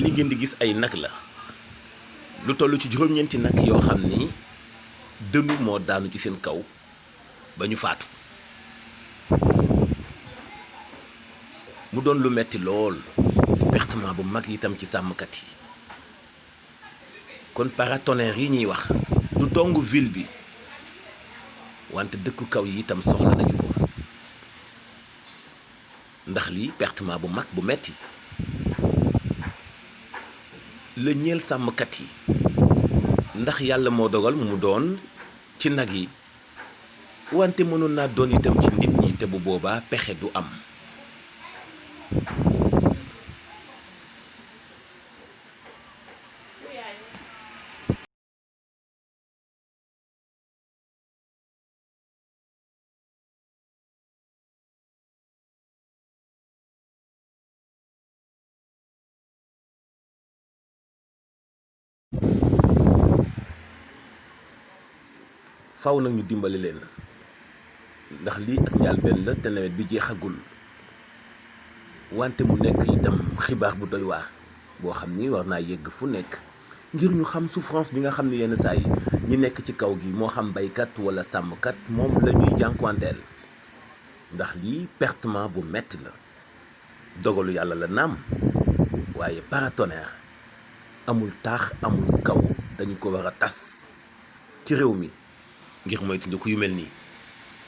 li ngeen di gis ay nag la lu toll ci juróom-ñeenti nag yoo xam ni dënnu moo daanu ci seen kaw ba ñu faatu mu doon lu metti lool pertement bu mag itam ci sàmmkat yi kon paratonnerre yi ñuy wax du dong ville bi wante dëkku kaw yi itam soxla nañu ko ndax lii pertement bu mag bu metti la ñeel sàmmkat yi ndax yàlla moo dogal mu doon ci nag yi wante mënoon naa doon itam ci nit ñi te bu boobaa pexe du am faw nag ñu dimbali leen ndax lii ak njëlbéen la te nawet bi jeexagul wante mu nekk itam xibaar bu doy waar boo xam ni war naa yegg fu nekk ngir ñu xam souffrance bi nga xam ni yenn saa yi ñi nekk ci kaw gi moo xam baykat wala sàmmkat moom la ñuy jànkuwanteel ndax lii pertement bu metti la dogalu yàlla la naam waaye paratonnerre amul taax amul kaw dañu ko war a tas ci réew mi ngir moytandiku yu mel nii